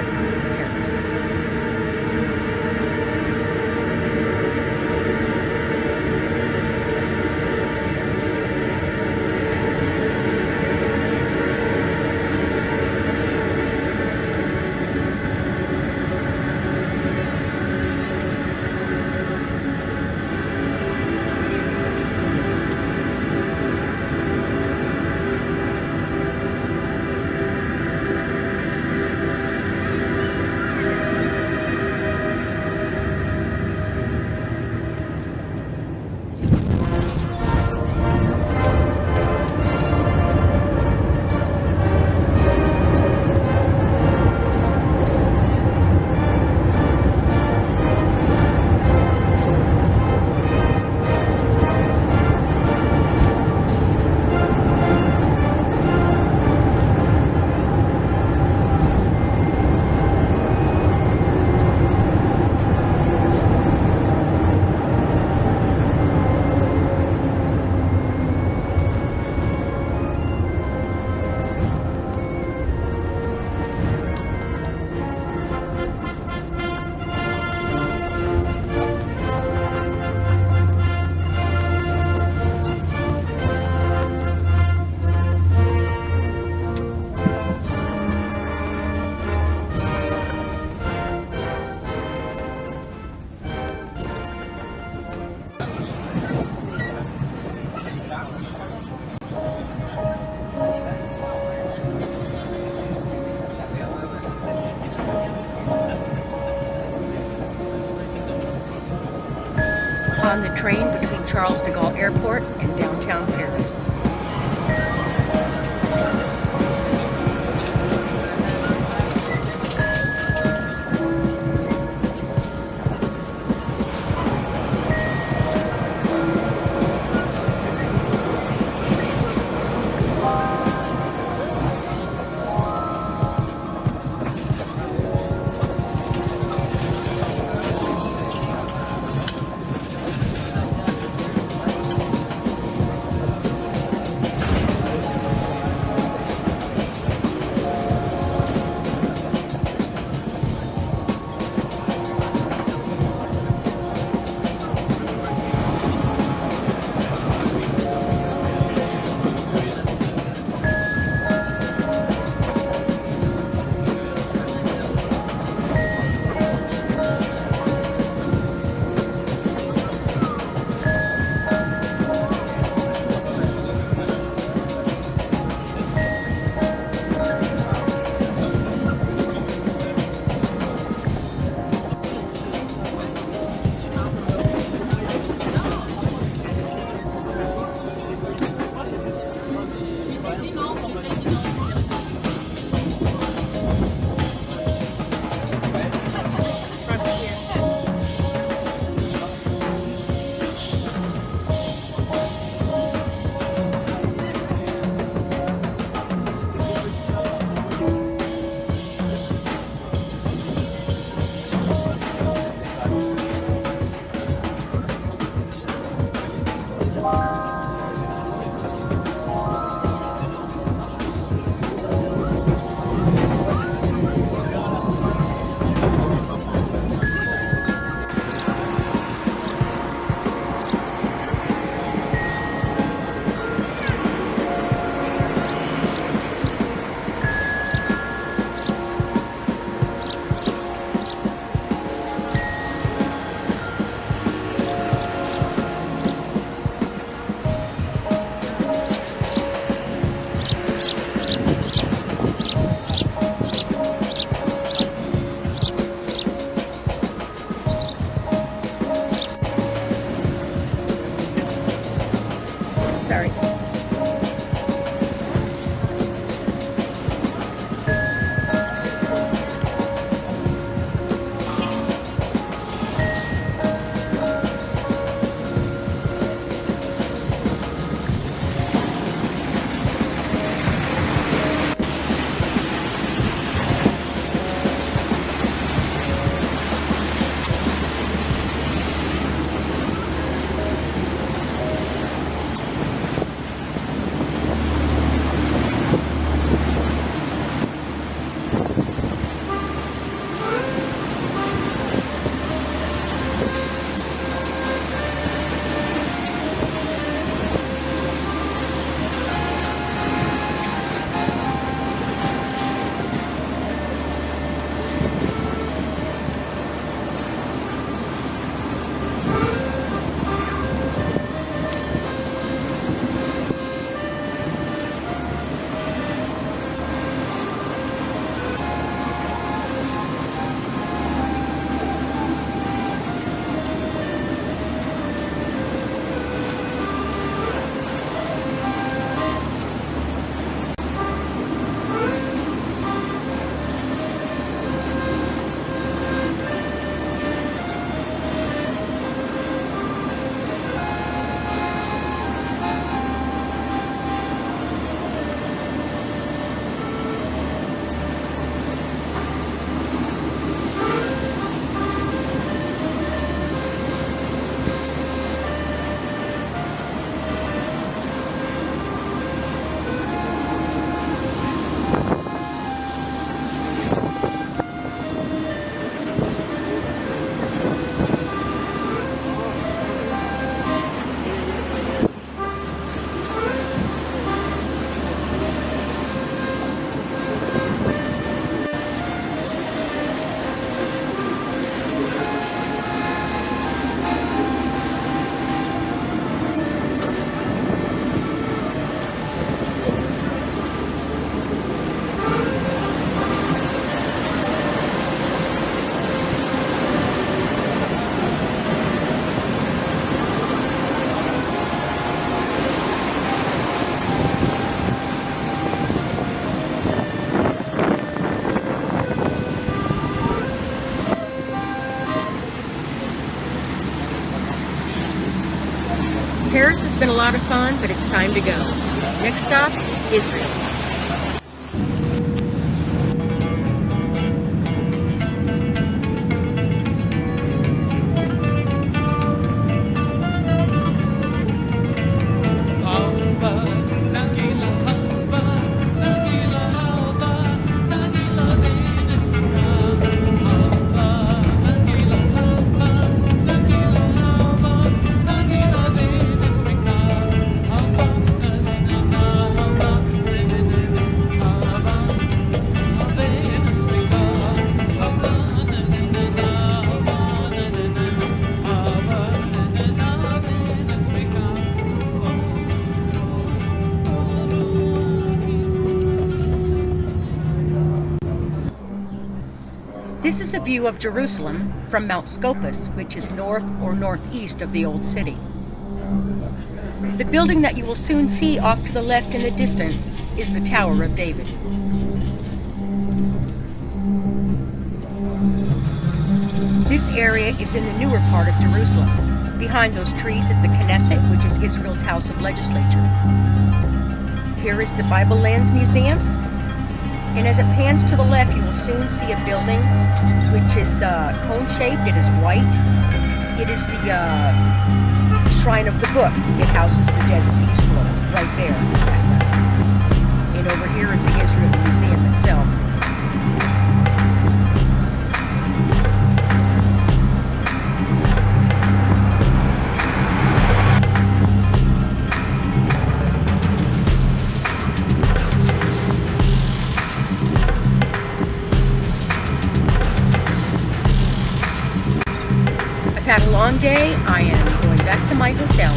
Paris. On the train between Charles de Gaulle Airport and downtown Paris. It's been a lot of fun, but it's time to go. Next stop, Israel. This is a view of Jerusalem from Mount Scopus, which is north or northeast of the Old City. The building that you will soon see off to the left in the distance is the Tower of David. This area is in the newer part of Jerusalem. Behind those trees is the Knesset, which is Israel's House of Legislature. Here is the Bible Lands Museum. And as it pans to the left, you will soon see a building which is cone-shaped. It is white. It is the Shrine of the Book. It houses the Dead Sea Scrolls right there. And over here is the Israel Museum itself. I've had a long day. I am going back to my hotel.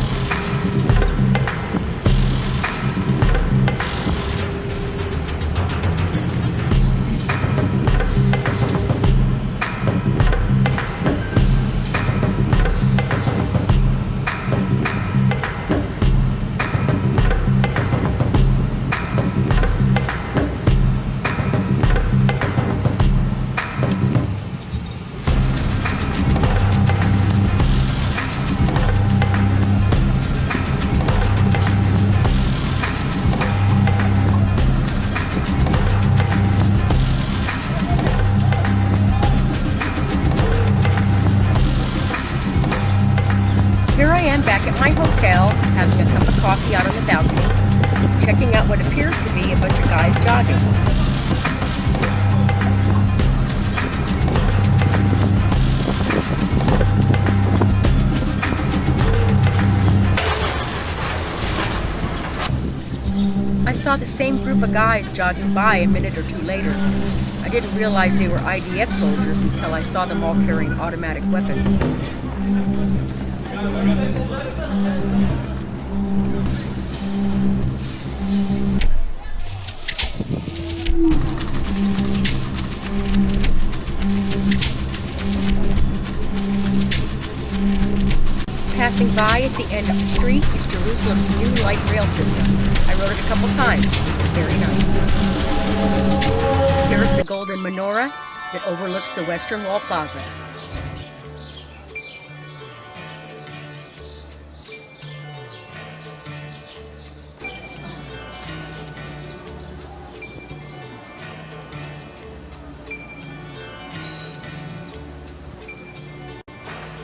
Here I am back at my hotel, having a cup of coffee out on the balcony, checking out what appears to be a bunch of guys jogging. I saw the same group of guys jogging by a minute or two later. I didn't realize they were IDF soldiers until I saw them all carrying automatic weapons. Passing by at the end of the street is Jerusalem's new light rail system. I rode it a couple times. It was very nice. Here's the golden menorah that overlooks the Western Wall Plaza.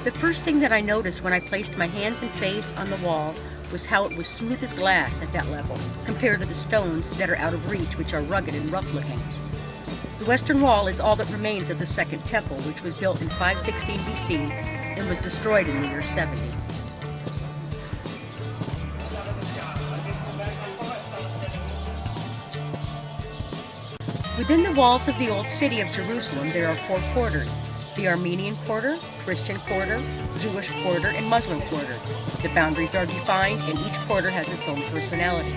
The first thing that I noticed when I placed my hands and face on the wall was how it was smooth as glass at that level, compared to the stones that are out of reach, which are rugged and rough-looking. The Western Wall is all that remains of the Second Temple, which was built in 516 BC and was destroyed in the year 70. Within the walls of the Old City of Jerusalem, there are four quarters: the Armenian quarter, Christian quarter, Jewish quarter, and Muslim quarter. The boundaries are defined, and each quarter has its own personality.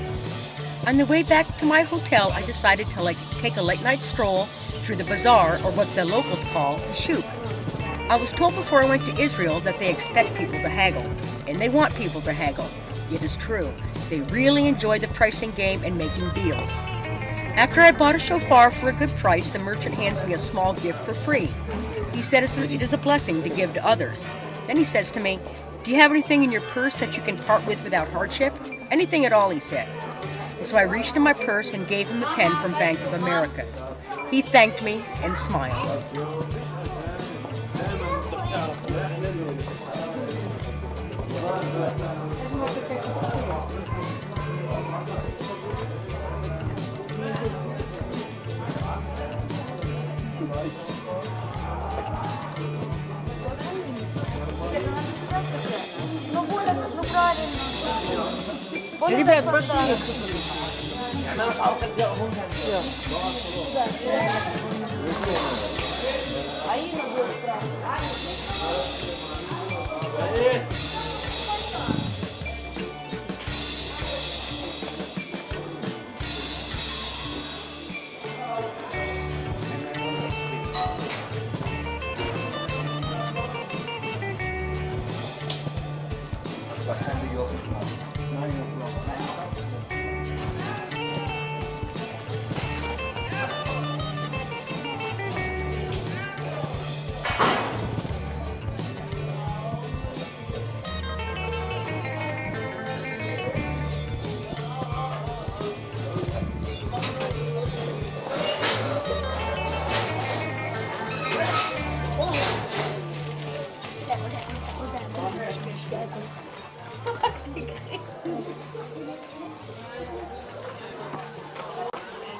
On the way back to my hotel, I decided to take a late-night stroll through the bazaar, or what the locals call the shuk. I was told before I went to Israel that they expect people to haggle, and they want people to haggle. It is true. They really enjoy the pricing game and making deals. After I bought a shofar for a good price, the merchant hands me a small gift for free. He said it is a blessing to give to others. Then he says to me, Do you have anything in your purse that you can part with without hardship? Anything at all, he said. And so I reached in my purse and gave him the pen from Bank of America. He thanked me and smiled. Ребят, пошли.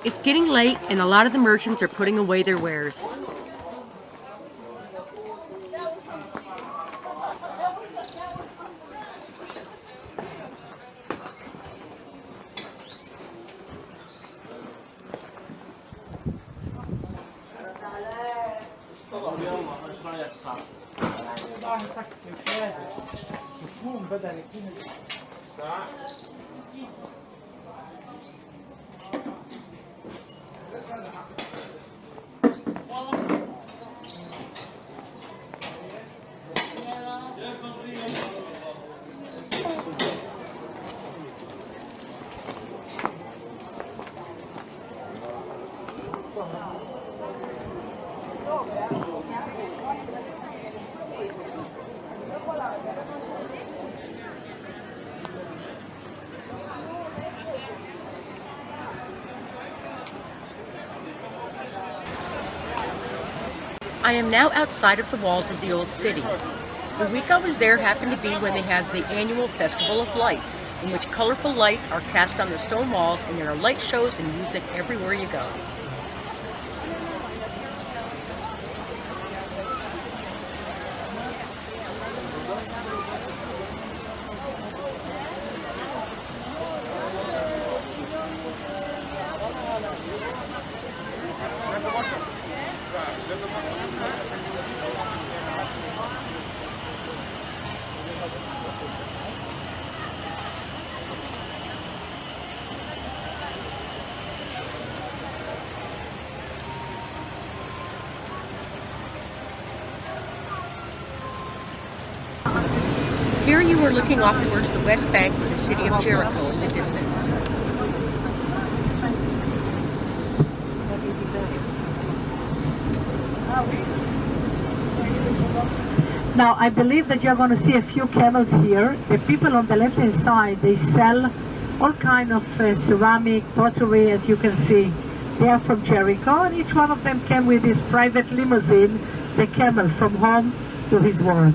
It's getting late and a lot of the merchants are putting away their wares. I am now outside of the walls of the old city. The week I was there happened to be when they have the annual Festival of Lights, in which colorful lights are cast on the stone walls and there are light shows and music everywhere you go. Here you are looking off towards the west bank with the city of Jericho in the distance. Now, I believe that you're going to see a few camels here. The people on the left-hand side, they sell all kind of ceramic, pottery, as you can see. They are from Jericho, and each one of them came with his private limousine, the camel, from home to his work.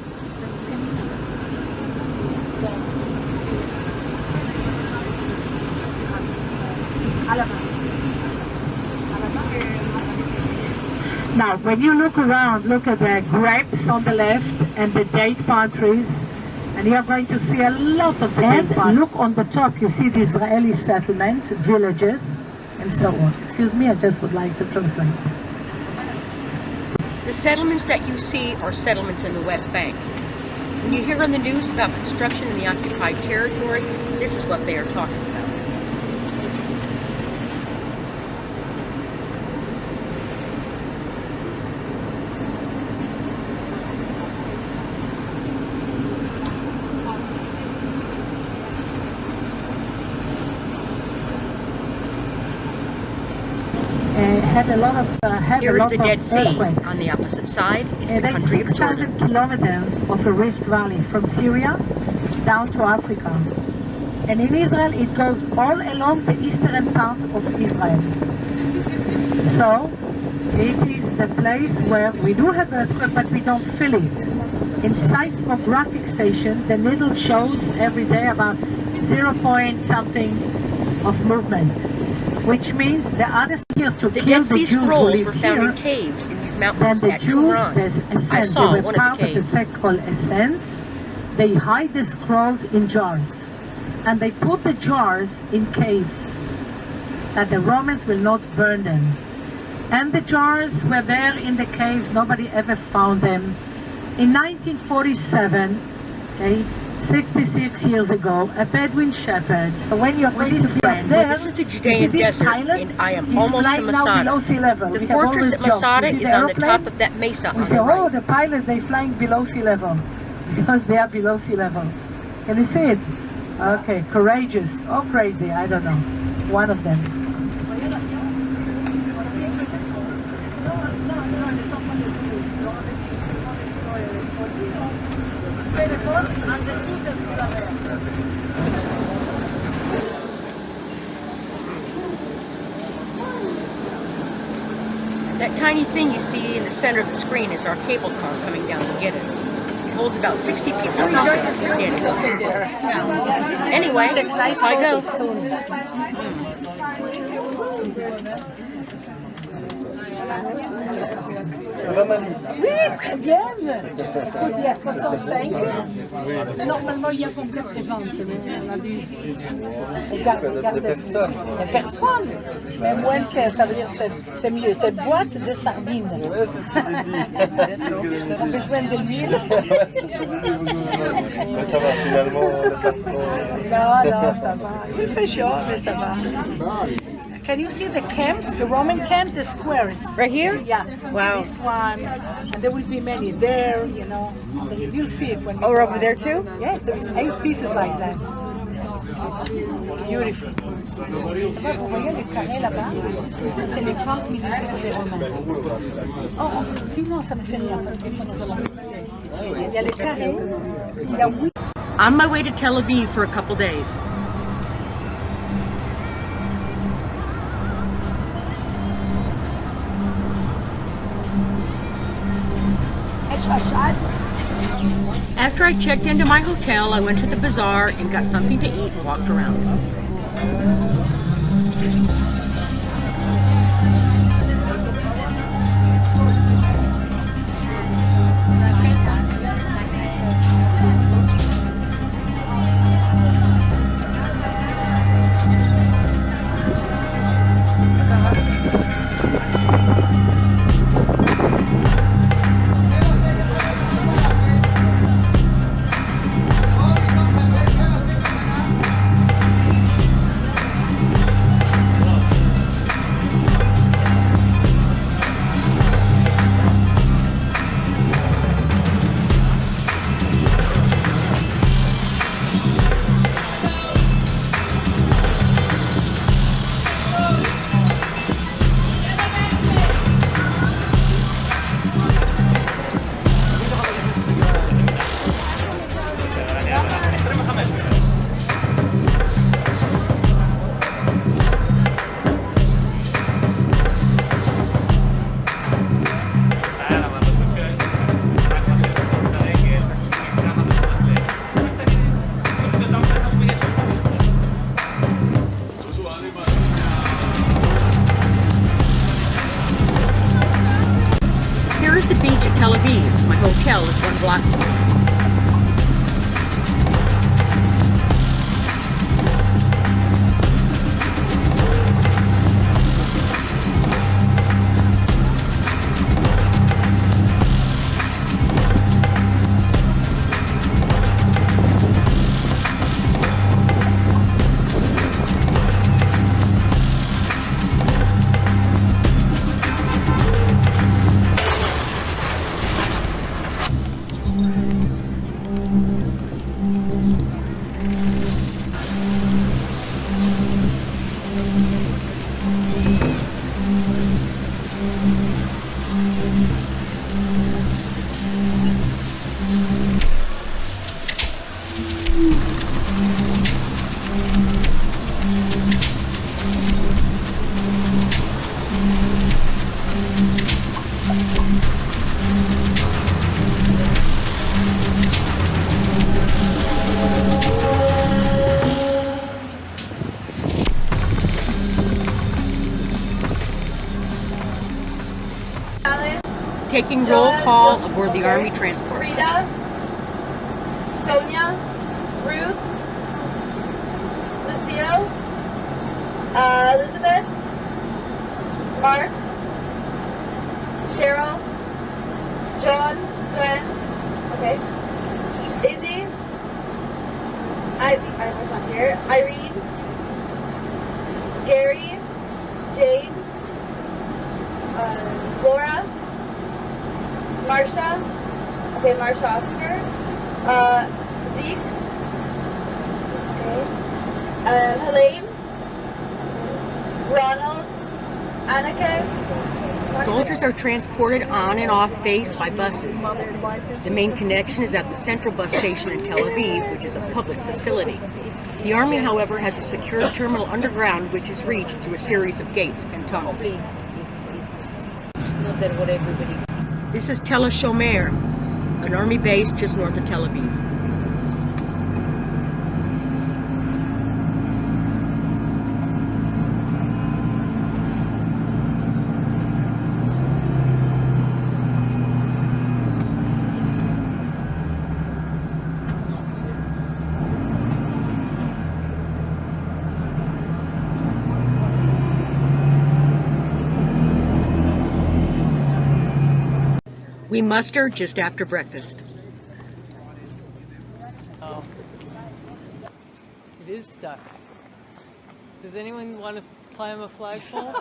Now, when you look around, look at the grapes on the left and the date palm trees, and you're going to see a lot of date palm. Look on the top, you see the Israeli settlements, villages, and so on. Excuse me, I just would like to translate. The settlements that you see are settlements in the West Bank. When you hear on the news about construction in the occupied territory, this is what they are talking about. Had a lot of have Here a is lot the of Dead Sea. earthquakes. On the opposite side is the There's country of Jordan. 6,000 kilometers of a rift valley from Syria down to Africa. And in Israel, it goes all along the eastern part of Israel. So, it is the place where we do have earthquake, but we don't feel it. In seismographic station, the needle shows every day about 0 point something of movement, which means the other here to The kill Dead Sea the Jews who scrolls live were found in here. caves in these Then mountains the at Jews, Qumran. there's I essence, saw they were one of part the of the caves. sect called essence. They hide the scrolls in jars, and they put the jars in caves, that the Romans will not burn them. And the jars were there in the caves, nobody ever found them. In 1947, okay, 66 years ago, a Bedouin shepherd. So when you're going to be up there, This is the you see Judean this desert, pilot? and I am He's almost to flying now below Masada. sea level. The We have fortress always at jokes. Masada You see is the on the aeroplane? top of that mesa We on say, the oh, right. the pilots, they're flying below sea level because they are below sea level. Can you see it? Okay, courageous or crazy, I don't know. One of them. That tiny thing you see in the center of the screen is our cable car coming down to get us. It holds about 60 people standing there. Anyway, I go. Oui, très bien. Écoute, il y a 65. Normalement, il y a combien de préventes? On a dit. Regarde. De personnes. De personnes. Mais moins que ça veut dire c'est mieux. Cette boîte de sardines. Ouais, c'est ce que j'ai dit. On a besoin de l'huile. Mais ça va, finalement, on n'est pas trop... Non, ça va. Il fait chaud, mais ça va. Can you see the camps, the Roman camps, the squares? Right here? Yeah. Wow. This one, and there will be many there, you know. So you'll see it when you Oh, we're go over out. there too? Yes, there's 8 pieces like that. Beautiful. Ça va, vous voyez les carrés là-bas? Ça, c'est les camps militaires des Romains. Oh, sinon, ça ne fait rien parce qu'ils sont dans la Il y a les carrés, il y a 8. On my way to Tel Aviv for a couple days. After I checked into my hotel, I went to the bazaar and got something to eat and walked around. Here is the beach at Tel Aviv. My hotel is one block away. Alice, Taking roll Joa, call Joseph, aboard the Army transport bus. Rita, Sonia, Ruth, Lucille, Elizabeth, Mark, Cheryl, Joanne, okay, Izzy, Irene's not here, Irene, Gary, Jane, Laura, Marsha, okay, Marsha Oscar, Zeke, okay, Helene, Ronald, Annika. Soldiers are transported on and off base by buses. The main connection is at the central bus station in Tel Aviv, which is a public facility. The Army, however, has a secure terminal underground which is reached through a series of gates and tunnels. It's not that what everybody. This is Tel HaShomer, an Army base just north of Tel Aviv. We muster just after breakfast. Oh. It is stuck. Does anyone want to climb a flagpole?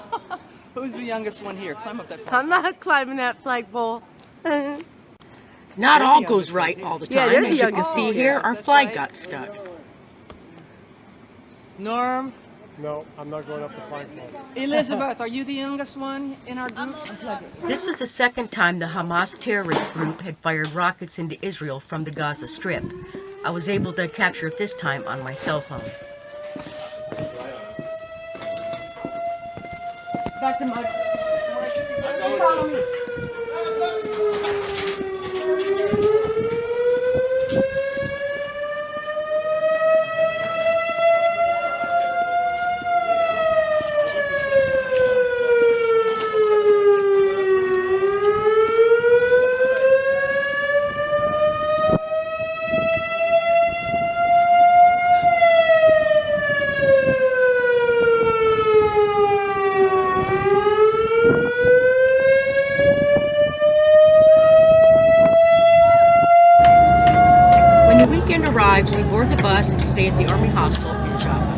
Who's the youngest one here? Climb up that I'm not climbing that flagpole. Not all goes right all the Yeah, time. they're the As you can youngest see ones. here, our That's flag right. got stuck. Norm, No, I'm not going up the flagpole. Elizabeth, are you the youngest one in our group? This was the second time the Hamas terrorist group had fired rockets into Israel from the Gaza Strip. I was able to capture it this time on my cell phone. Back to my. When the weekend arrives, we board the bus and stay at the Army hostel in Jaffa.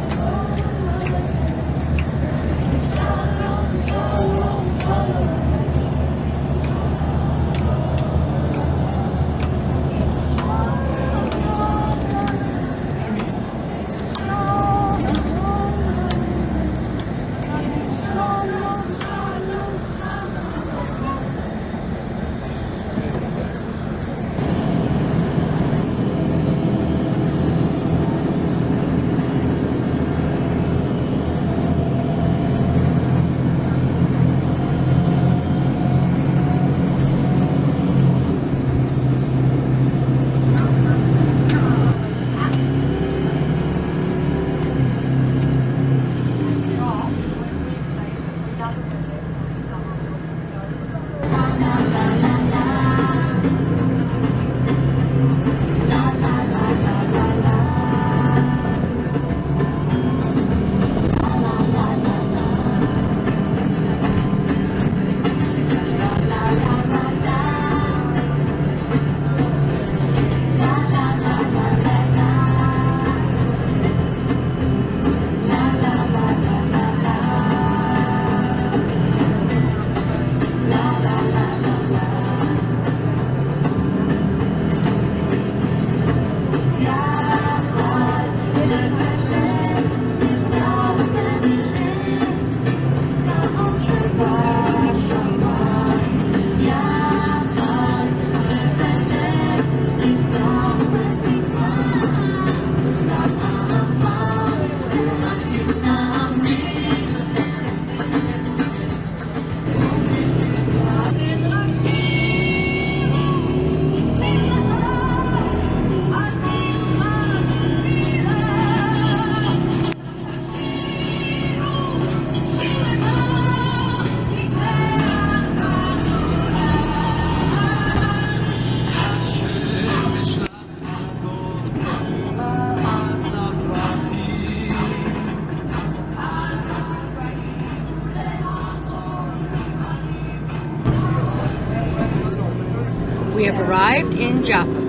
We have arrived in Jaffa.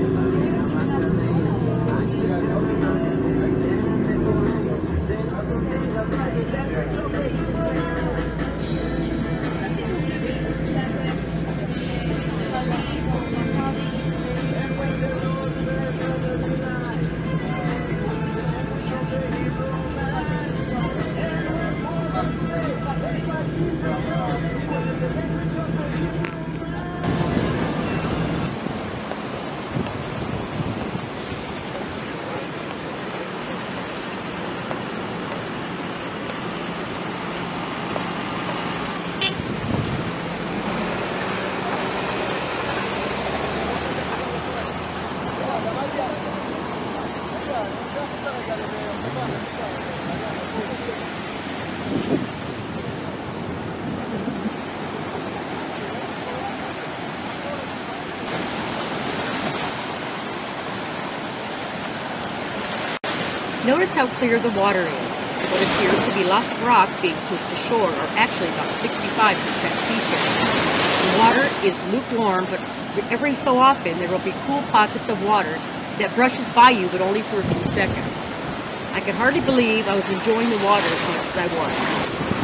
Notice how clear the water is. What appears to be lots of rocks being pushed ashore are actually about 65% seashell. The water is lukewarm, but every so often there will be cool pockets of water that brushes by you, but only for a few seconds. I could hardly believe I was enjoying the water as much as I was.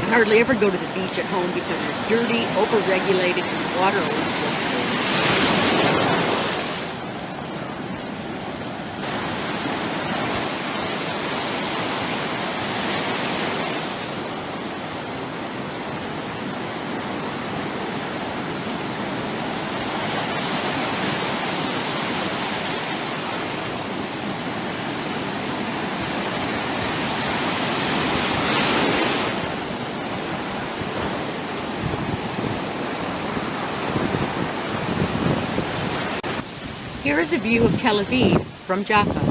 I hardly ever go to the beach at home because it's dirty, overregulated, and the water always feels cold. Here is a view of Tel Aviv from Jaffa.